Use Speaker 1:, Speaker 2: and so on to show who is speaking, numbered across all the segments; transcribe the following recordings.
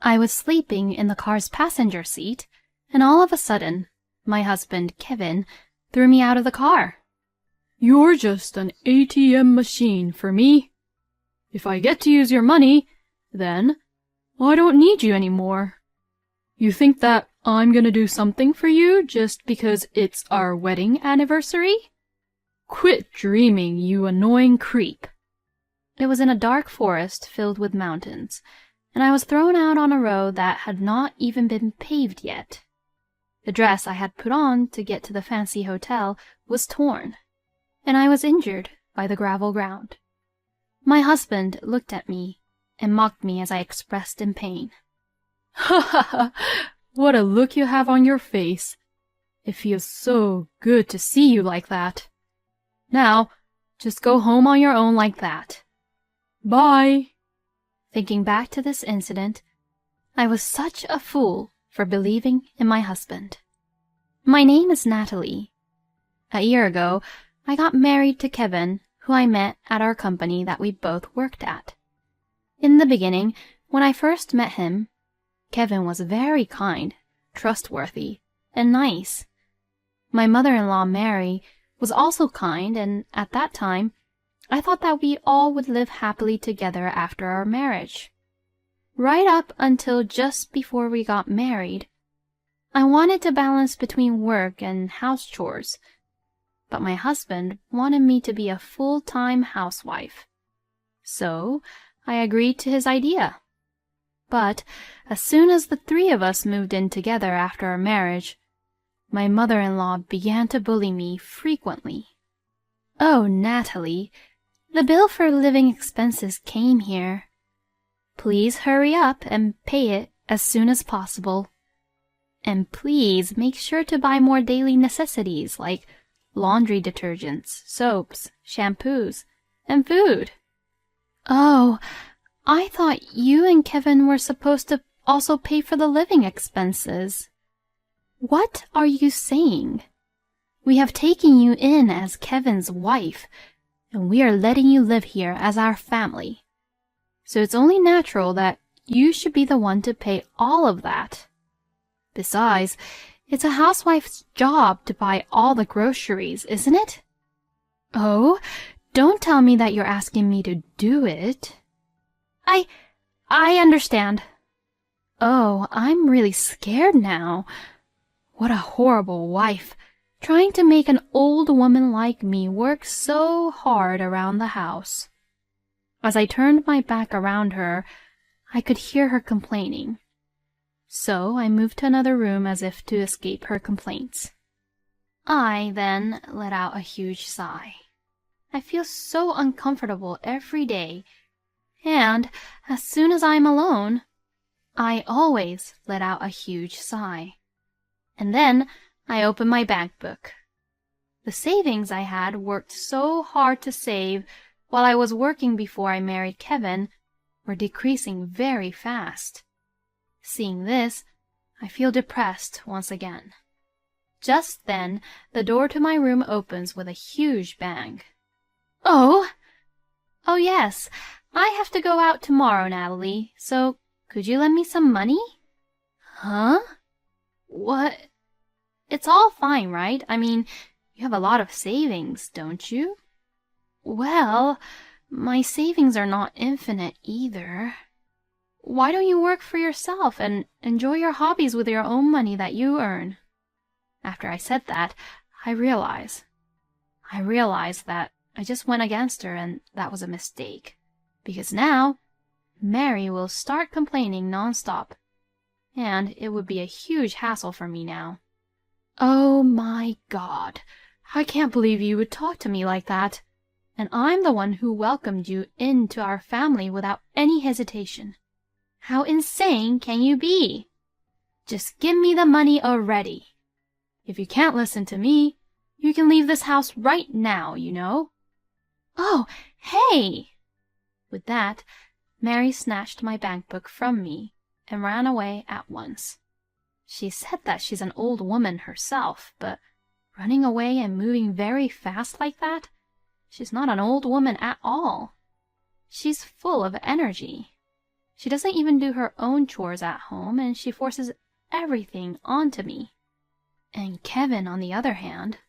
Speaker 1: I was sleeping in the car's passenger seat, and all of a sudden, my husband, Kevin, threw me out of the car.
Speaker 2: "You're just an ATM machine for me. If I get to use your money, then I don't need you anymore. You think that I'm gonna do something for you just because it's our wedding anniversary? Quit dreaming, you annoying creep."
Speaker 1: It was in a dark forest filled with mountains, and I was thrown out on a road that had not even been paved yet. The dress I had put on to get to the fancy hotel was torn, and I was injured by the gravel ground. My husband looked at me and mocked me as I expressed in pain.
Speaker 2: "Ha ha ha! What a look you have on your face. It feels so good to see you like that. Now, just go home on your own like that. Bye."
Speaker 1: Thinking back to this incident, I was such a fool for believing in my husband. My name is Natalie. A year ago, I got married to Kevin, who I met at our company that we both worked at. In the beginning, when I first met him, Kevin was very kind, trustworthy, and nice. My mother-in-law, Mary, was also kind, and at that time, I thought that we all would live happily together after our marriage. Right up until just before we got married, I wanted to balance between work and house chores, but my husband wanted me to be a full-time housewife. So I agreed to his idea. But as soon as the three of us moved in together after our marriage, my mother-in-law began to bully me frequently. "Oh, Natalie, the bill for living expenses came here. Please hurry up and pay it as soon as possible. And please make sure to buy more daily necessities like laundry detergents, soaps, shampoos, and food." "Oh, I thought you and Kevin were supposed to also pay for the living expenses. What are you saying? We have taken you in as Kevin's wife, and we are letting you live here as our family. So it's only natural that you should be the one to pay all of that. Besides, it's a housewife's job to buy all the groceries, isn't it?" "Oh, don't tell me that you're asking me to do it." I understand." "Oh, I'm really scared now. What a horrible wife, trying to make an old woman like me work so hard around the house." As I turned my back around her, I could hear her complaining. So I moved to another room as if to escape her complaints. I then let out a huge sigh. I feel so uncomfortable every day, and as soon as I'm alone, I always let out a huge sigh. And then I opened my bank book. The savings I had worked so hard to save while I was working before I married Kevin were decreasing very fast. Seeing this, I feel depressed once again. Just then, the door to my room opens with a huge bang. Oh, yes, I have to go out tomorrow, Natalie, so could you lend me some money?" "Huh? What? It's all fine, right? I mean, you have a lot of savings, don't you?" "Well, my savings are not infinite either. Why don't you work for yourself and enjoy your hobbies with your own money that you earn?" After I said that, I realized that I just went against her, and that was a mistake. Because now, Mary will start complaining nonstop, and it would be a huge hassle for me now. "Oh my God, I can't believe you would talk to me like that. And I'm the one who welcomed you into our family without any hesitation. How insane can you be? Just give me the money already. If you can't listen to me, you can leave this house right now, you know." "Oh, hey!" With that, Mary snatched my bank book from me and ran away at once. She said that she's an old woman herself, but running away and moving very fast like that, she's not an old woman at all. She's full of energy. She doesn't even do her own chores at home, and she forces everything onto me. And Kevin, on the other hand,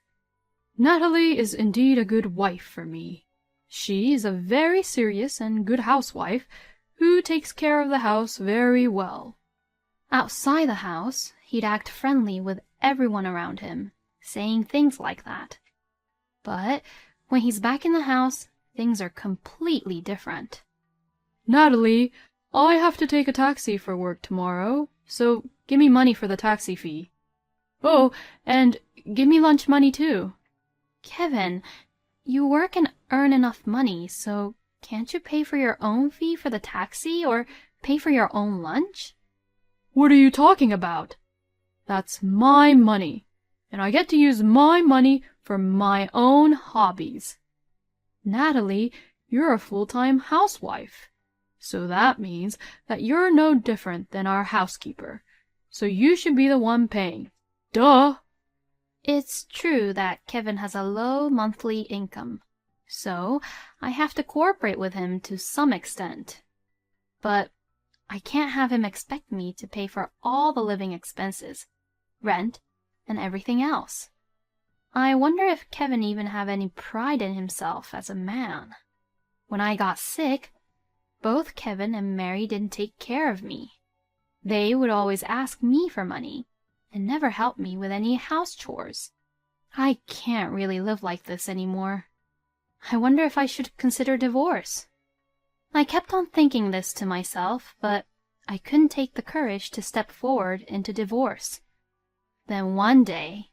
Speaker 2: Natalie is indeed a good wife for me. She is a very serious and good housewife who takes care of the house very well.
Speaker 1: outside the house, he'd act friendly with everyone around him, saying things like that. But when he's back in the house, things are completely different.
Speaker 2: Natalie, I have to take a taxi for work tomorrow, so give me money for the taxi fee. Oh, and give me lunch money too.
Speaker 1: Kevin, you work and earn enough money, so can't you pay for your own fee for the taxi or pay for your own lunch?
Speaker 2: What are you talking about? That's my money, and I get to use my money for my own hobbies. Natalie, you're a full-time housewife, so that means that you're no different than our housekeeper, so you should be the one paying. Duh!
Speaker 1: It's true that Kevin has a low monthly income, so I have to cooperate with him to some extent. But I can't have him expect me to pay for all the living expenses, rent, and everything else. I wonder if Kevin even have any pride in himself as a man. When I got sick, both Kevin and Mary didn't take care of me. They would always ask me for money and never help me with any house chores. I can't really live like this anymore. I wonder if I should consider divorce. I kept on thinking this to myself, but I couldn't take the courage to step forward into divorce. Then one day...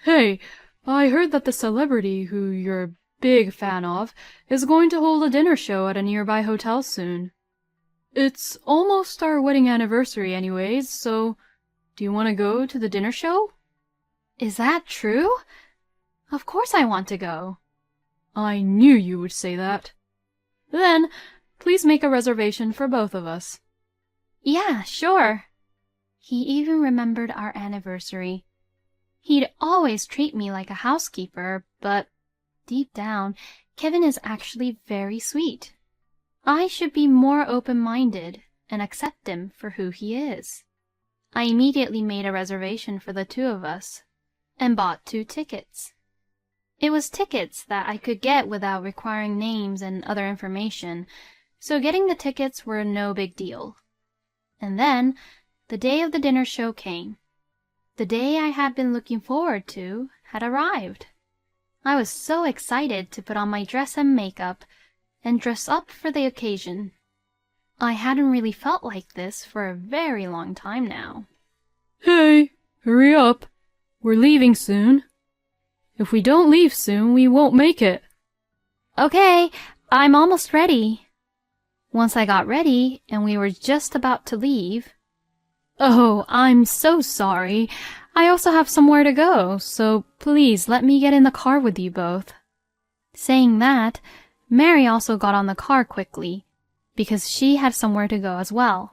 Speaker 2: Hey, I heard that the celebrity who you're a big fan of is going to hold a dinner show at a nearby hotel soon. It's almost our wedding anniversary anyways, so do you want to go to the dinner show?
Speaker 1: Is that true? Of course I want to go.
Speaker 2: I knew you would say that. Then, please make a reservation for both of us.
Speaker 1: Yeah, sure. He even remembered our anniversary. He'd always treat me like a housekeeper, but deep down, Kevin is actually very sweet. I should be more open-minded and accept him for who he is. I immediately made a reservation for the two of us and bought 2 tickets. It was tickets that I could get without requiring names and other information, so getting the tickets were no big deal. And then the day of the dinner show came. The day I had been looking forward to had arrived. I was so excited to put on my dress and makeup and dress up for the occasion. I hadn't really felt like this for a very long time now.
Speaker 2: Hey, hurry up. We're leaving soon. If we don't leave soon, we won't make it.
Speaker 1: Okay, I'm almost ready. Once I got ready and we were just about to leave... Oh, I'm so sorry. I also have somewhere to go, so please let me get in the car with you both. Saying that, Mary also got on the car quickly, because she had somewhere to go as well.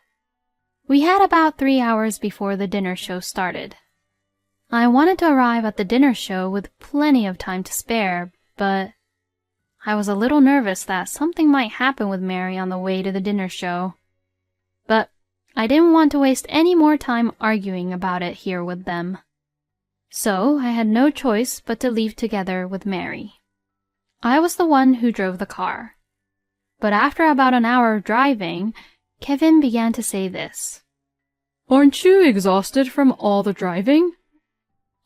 Speaker 1: We had about 3 hours before the dinner show started. I wanted to arrive at the dinner show with plenty of time to spare, but I was a little nervous that something might happen with Mary on the way to the dinner show. But I didn't want to waste any more time arguing about it here with them. So I had no choice but to leave together with Mary. I was the one who drove the car. But after about an hour of driving, Kevin began to say this.
Speaker 2: Aren't you exhausted from all the driving?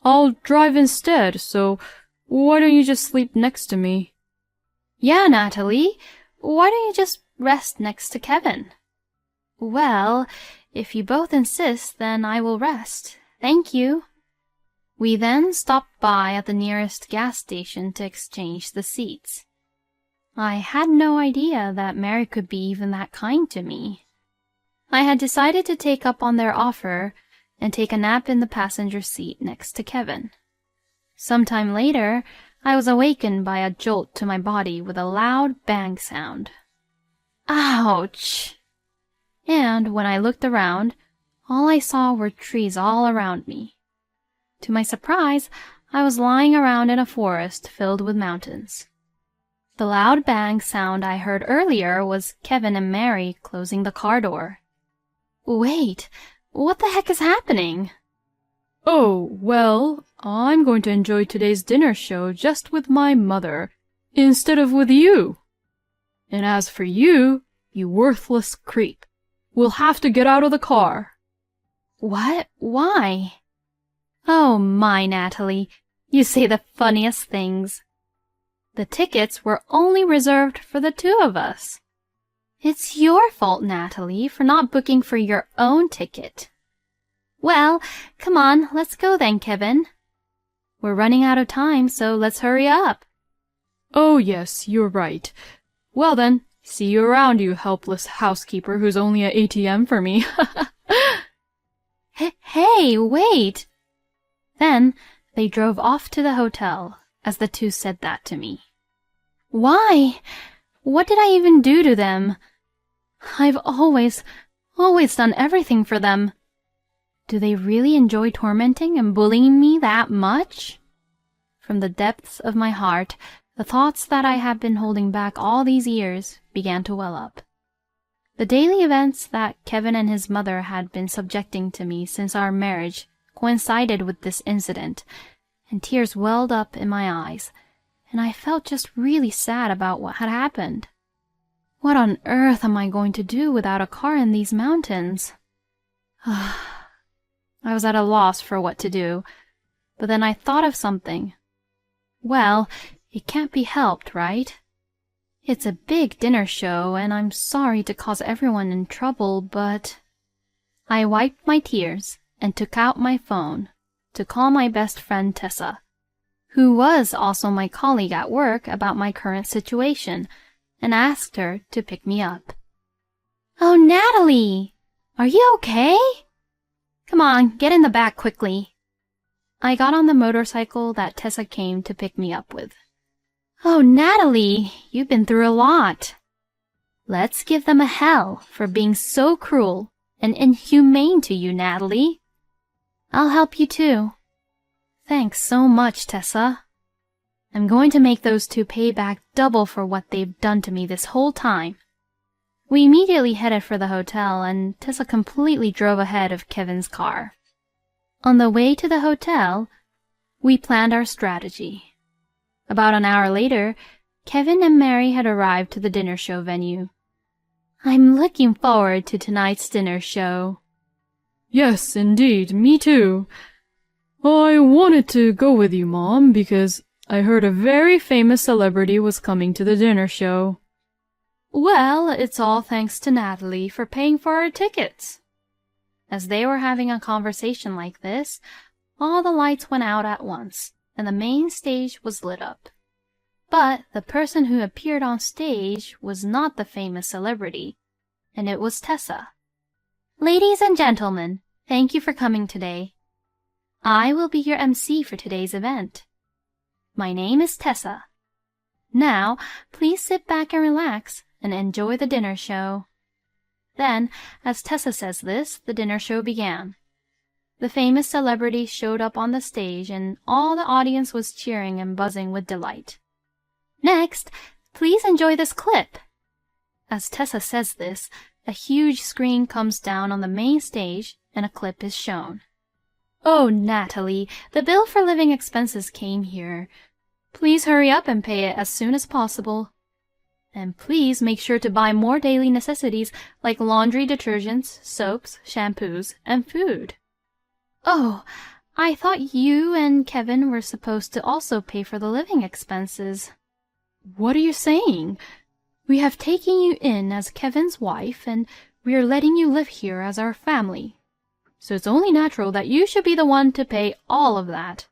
Speaker 2: I'll drive instead, so why don't you just sleep next to me?
Speaker 1: Yeah, Natalie, why don't you just rest next to Kevin? Well, if you both insist, then I will rest. Thank you. We then stopped by at the nearest gas station to exchange the seats. I had no idea that Mary could be even that kind to me. I had decided to take up on their offer and take a nap in the passenger seat next to Kevin. Sometime later, I was awakened by a jolt to my body with a loud bang sound. Ouch! And when I looked around, all I saw were trees all around me. To my surprise, I was lying around in a forest filled with mountains. The loud bang sound I heard earlier was Kevin and Mary closing the car door. Wait, what the heck is happening?
Speaker 2: Oh, well, I'm going to enjoy today's dinner show just with my mother, instead of with you. And as for you, you worthless creep, we'll have to get out of the car.
Speaker 1: What? Why? Oh my, Natalie, you say the funniest things. The tickets were only reserved for the two of us. It's your fault, Natalie, for not booking for your own ticket. Well, come on, let's go then, Kevin. We're running out of time, so let's hurry up.
Speaker 2: Oh yes, you're right. Well then, see you around, you helpless housekeeper who's only an ATM for me.
Speaker 1: Hey, wait! Then they drove off to the hotel as the two said that to me. Why? What did I even do to them? I've always done everything for them. Do they really enjoy tormenting and bullying me that much? From the depths of my heart, the thoughts that I had been holding back all these years began to well up. The daily events that Kevin and his mother had been subjecting to me since our marriage coincided with this incident, and tears welled up in my eyes, and I felt just really sad about what had happened. What on earth am I going to do without a car in these mountains? I was at a loss for what to do, but then I thought of something. Well, it can't be helped, right? It's a big dinner show, and I'm sorry to cause everyone in trouble, but... I wiped my tears and took out my phone to call my best friend Tessa, who was also my colleague at work, about my current situation, and asked her to pick me up. Oh, Natalie! Are you okay? Come on, get in the back quickly. I got on the motorcycle that Tessa came to pick me up with. Oh, Natalie, you've been through a lot. Let's give them a hell for being so cruel and inhumane to you, Natalie. I'll help you too. Thanks so much, Tessa. I'm going to make those two pay back double for what they've done to me this whole time. We immediately headed for the hotel, and Tessa completely drove ahead of Kevin's car. On the way to the hotel, we planned our strategy. About an hour later, Kevin and Mary had arrived to the dinner show venue. I'm looking forward to tonight's dinner show.
Speaker 2: Yes, indeed, me too. I wanted to go with you, Mom, because I heard a very famous celebrity was coming to the dinner show.
Speaker 1: Well, it's all thanks to Natalie for paying for our tickets. As they were having a conversation like this, all the lights went out at once, and the main stage was lit up. But the person who appeared on stage was not the famous celebrity, and it was Tessa. Ladies and gentlemen, thank you for coming today. I will be your MC for today's event. My name is Tessa. Now, please sit back and relax and enjoy the dinner show. Then, as Tessa says this, the dinner show began. The famous celebrity showed up on the stage, and all the audience was cheering and buzzing with delight. Next, please enjoy this clip. As Tessa says this, a huge screen comes down on the main stage, and a clip is shown. Oh, Natalie, the bill for living expenses came here. Please hurry up and pay it as soon as possible. And please make sure to buy more daily necessities like laundry detergents, soaps, shampoos, and food. Oh, I thought you and Kevin were supposed to also pay for the living expenses. What are you saying? We have taken you in as Kevin's wife, and we are letting you live here as our family. So it's only natural that you should be the one to pay all of that.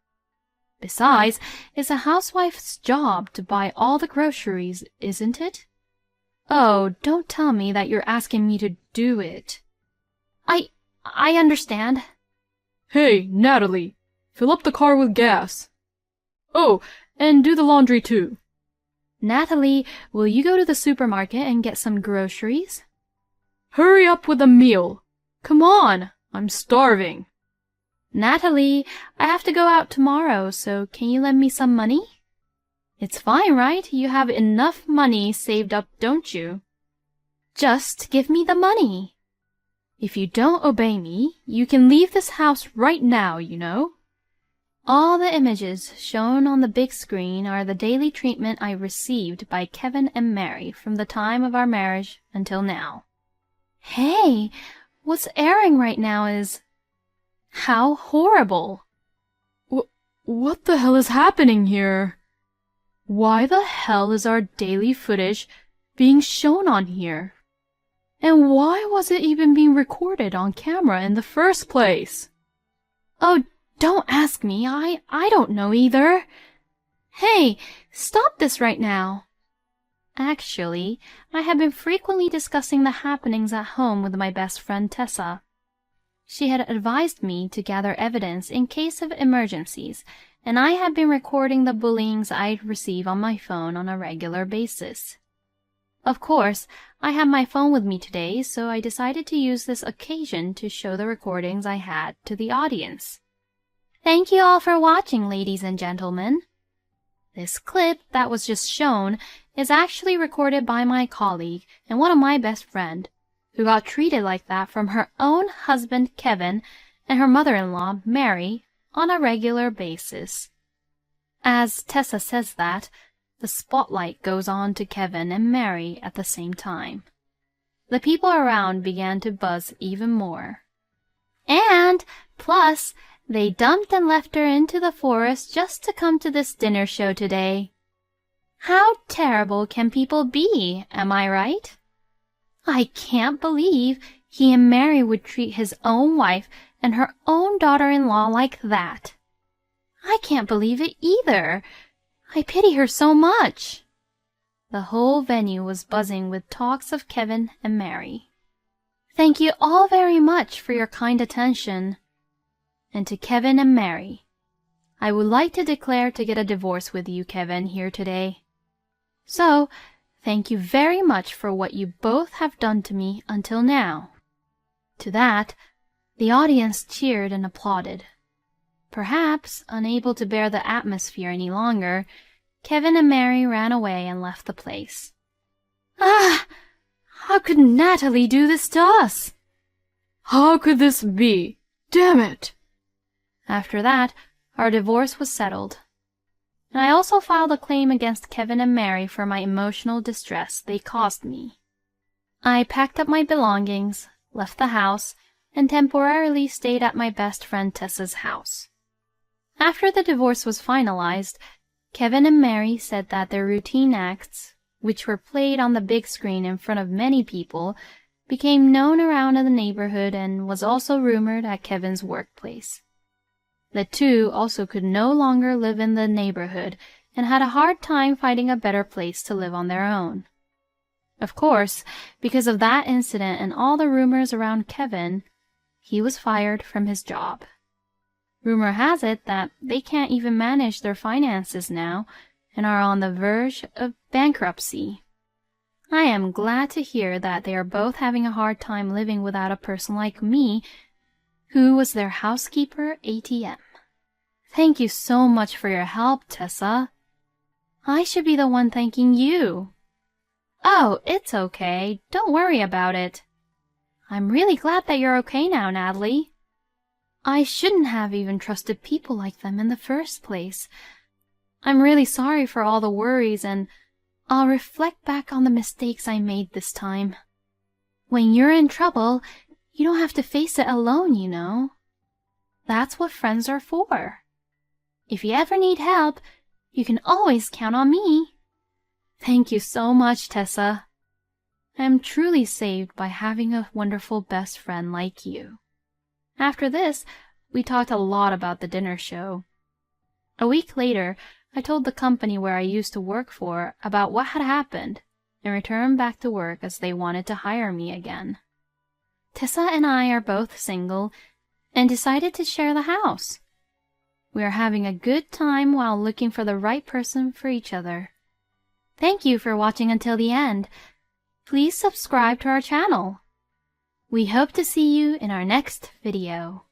Speaker 1: Besides, it's a housewife's job to buy all the groceries, isn't it? Oh, don't tell me that you're asking me to do it. I understand.
Speaker 2: Hey, Natalie, fill up the car with gas. Oh, and do the laundry too.
Speaker 1: Natalie, will you go to the supermarket and get some groceries?
Speaker 2: Hurry up with the meal. Come on, I'm starving.
Speaker 1: Natalie, I have to go out tomorrow, so can you lend me some money? It's fine, right? You have enough money saved up, don't you? Just give me the money. If you don't obey me, you can leave this house right now, you know. All the images shown on the big screen are the daily treatment I received by Kevin and Mary from the time of our marriage until now. Hey, what's airing right now is... How horrible!
Speaker 2: What the hell is happening here? Why the hell is our daily footage being shown on here? And why was it even being recorded on camera in the first place?
Speaker 1: Oh, don't ask me. I don't know either. Hey, stop this right now. Actually, I have been frequently discussing the happenings at home with my best friend Tessa. She had advised me to gather evidence in case of emergencies, and I had been recording the bullyings I'd receive on my phone on a regular basis. Of course, I had my phone with me today, so I decided to use this occasion to show the recordings I had to the audience. Thank you all for watching, ladies and gentlemen. This clip that was just shown is actually recorded by my colleague and one of my best friend, who got treated like that from her own husband Kevin and her mother-in-law Mary on a regular basis. As Tessa says that, the spotlight goes on to Kevin and Mary at the same time. The people around began to buzz even more. And, plus, they dumped and left her into the forest just to come to this dinner show today. How terrible can people be, am I right? I can't believe he and Mary would treat his own wife and her own daughter-in-law like that. I can't believe it either. I pity her so much. The whole venue was buzzing with talks of Kevin and Mary. Thank you all very much for your kind attention. And to Kevin and Mary, I would like to declare to get a divorce with you, Kevin, here today. So, thank you very much for what you both have done to me until now. To that, the audience cheered and applauded. Perhaps, unable to bear the atmosphere any longer, Kevin and Mary ran away and left the place. Ah! How could Natalie do this to us?
Speaker 2: How could this be? Damn it!
Speaker 1: After that, our divorce was settled. And I also filed a claim against Kevin and Mary for my emotional distress they caused me. I packed up my belongings, left the house, and temporarily stayed at my best friend Tessa's house. After the divorce was finalized, Kevin and Mary said that their routine acts, which were played on the big screen in front of many people, became known around in the neighborhood and was also rumored at Kevin's workplace. The two also could no longer live in the neighborhood and had a hard time finding a better place to live on their own. Of course, because of that incident and all the rumors around Kevin, he was fired from his job. Rumor has it that they can't even manage their finances now and are on the verge of bankruptcy. I am glad to hear that they are both having a hard time living without a person like me, who was their housekeeper ATM. Thank you so much for your help, Tessa. I should be the one thanking you. Oh, it's okay. Don't worry about it. I'm really glad that you're okay now, Natalie. I shouldn't have even trusted people like them in the first place. I'm really sorry for all the worries, and I'll reflect back on the mistakes I made this time. When you're in trouble, you don't have to face it alone, you know. That's what friends are for. If you ever need help, you can always count on me. Thank you so much, Tessa. I am truly saved by having a wonderful best friend like you. After this, we talked a lot about the dinner show. A week later, I told the company where I used to work for about what had happened and returned back to work as they wanted to hire me again. Tessa and I are both single and decided to share the house. We are having a good time while looking for the right person for each other. Thank you for watching until the end. Please subscribe to our channel. We hope to see you in our next video.